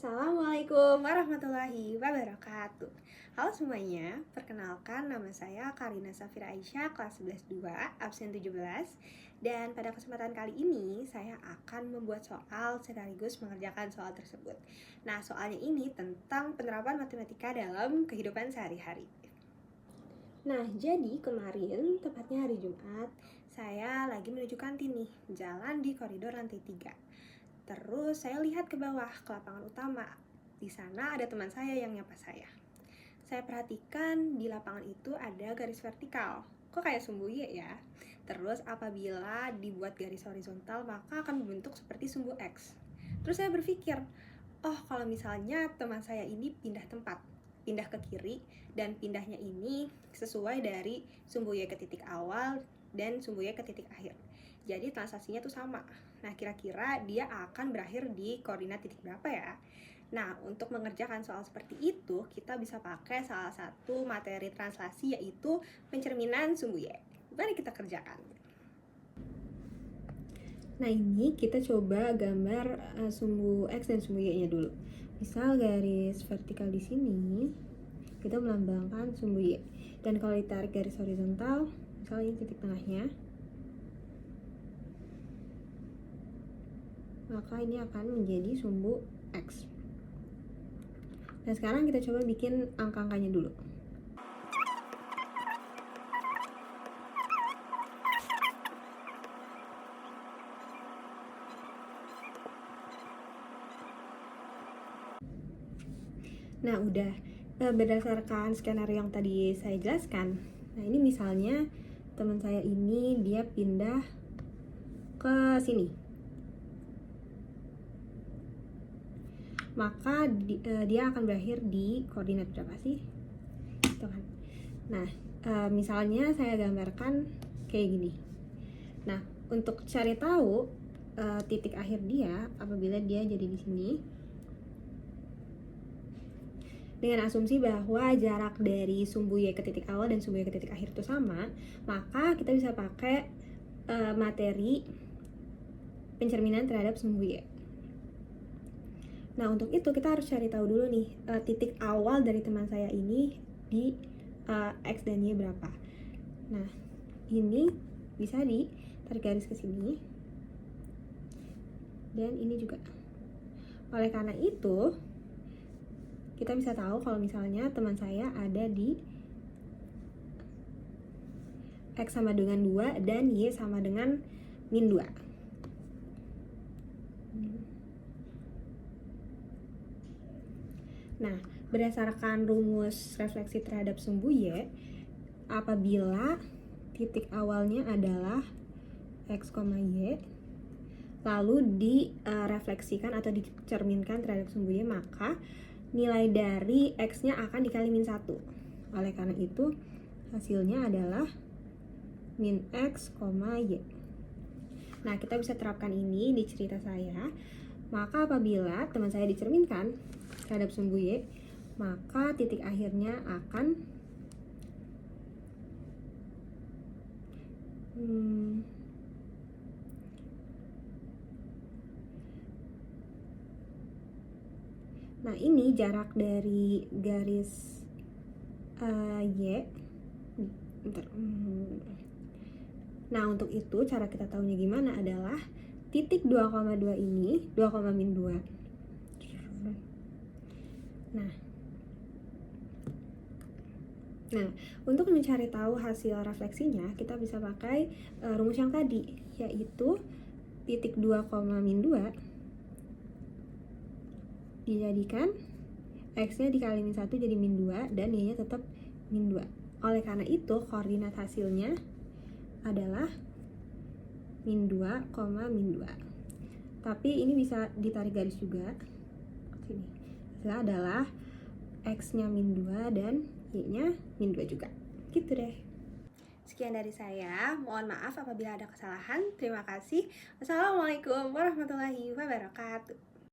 Assalamualaikum warahmatullahi wabarakatuh. Halo semuanya, perkenalkan nama saya Karina Safira Aisyah, kelas 11-2, absen 17. Dan pada kesempatan kali ini, saya akan membuat soal sekaligus mengerjakan soal tersebut. Nah, soalnya ini tentang penerapan matematika dalam kehidupan sehari-hari. Nah, jadi kemarin, tepatnya hari Jumat, saya lagi menuju kantin nih, jalan di koridor lantai 3. Terus saya lihat ke bawah, ke lapangan utama. Di sana ada teman saya yang nyapa saya. Saya perhatikan di lapangan itu ada garis vertikal. Kok kayak sumbu Y ya? Terus apabila dibuat garis horizontal, maka akan membentuk seperti sumbu X. Terus saya berpikir, oh kalau misalnya teman saya ini pindah tempat, pindah ke kiri, dan pindahnya ini sesuai dari sumbu Y ke titik awal dan sumbu Y ke titik akhir. Jadi transaksinya tuh sama. Nah, kira-kira dia akan berakhir di koordinat titik berapa ya? Nah, untuk mengerjakan soal seperti itu, kita bisa pakai salah satu materi translasi, yaitu pencerminan sumbu Y. Mari kita kerjakan. Nah, ini kita coba gambar sumbu X dan sumbu Y-nya dulu. Misal garis vertikal di sini, kita melambangkan sumbu Y. Dan kalau ditarik garis horizontal, misalnya ini titik tengahnya, maka ini akan menjadi sumbu X. Nah, sekarang kita coba bikin angka-angkanya dulu. Nah, udah berdasarkan skenario yang tadi saya jelaskan. Nah, ini misalnya teman saya ini dia pindah ke sini. Maka dia akan berakhir di koordinat berapa sih? Gitu kan. Nah, misalnya saya gambarkan kayak gini. Nah, untuk cari tahu titik akhir dia apabila dia jadi di sini, dengan asumsi bahwa jarak dari sumbu Y ke titik awal dan sumbu Y ke titik akhir itu sama, maka kita bisa pakai materi pencerminan terhadap sumbu Y. Nah, untuk itu kita harus cari tahu dulu nih titik awal dari teman saya ini di X dan Y berapa. Nah, ini bisa ditarik garis ke sini. Dan ini juga. Oleh karena itu, kita bisa tahu kalau misalnya teman saya ada di X sama dengan 2 dan Y sama dengan min 2. Nah, berdasarkan rumus refleksi terhadap sumbu Y, apabila titik awalnya adalah X, Y, lalu direfleksikan atau dicerminkan terhadap sumbu Y, maka nilai dari X-nya akan dikali min 1. Oleh karena itu, hasilnya adalah min X, Y. Nah, kita bisa terapkan ini di cerita saya. Maka apabila teman saya dicerminkan terhadap sumbu Y, maka titik akhirnya akan nah, ini jarak dari garis Y. Nah, untuk itu cara kita tahunya gimana adalah titik 2,2 ini 2, min 2. Nah, untuk mencari tahu hasil refleksinya, kita bisa pakai rumus yang tadi, yaitu titik 2, min 2 dijadikan X-nya dikali min 1 jadi min 2 dan Y-nya tetap min 2. Oleh karena itu, koordinat hasilnya adalah min 2, min 2. Tapi ini bisa ditarik garis juga. Sini. Hasilnya adalah X-nya min 2 dan Y-nya min 2 juga. Gitu deh. Sekian dari saya. Mohon maaf apabila ada kesalahan. Terima kasih. Wassalamualaikum warahmatullahi wabarakatuh.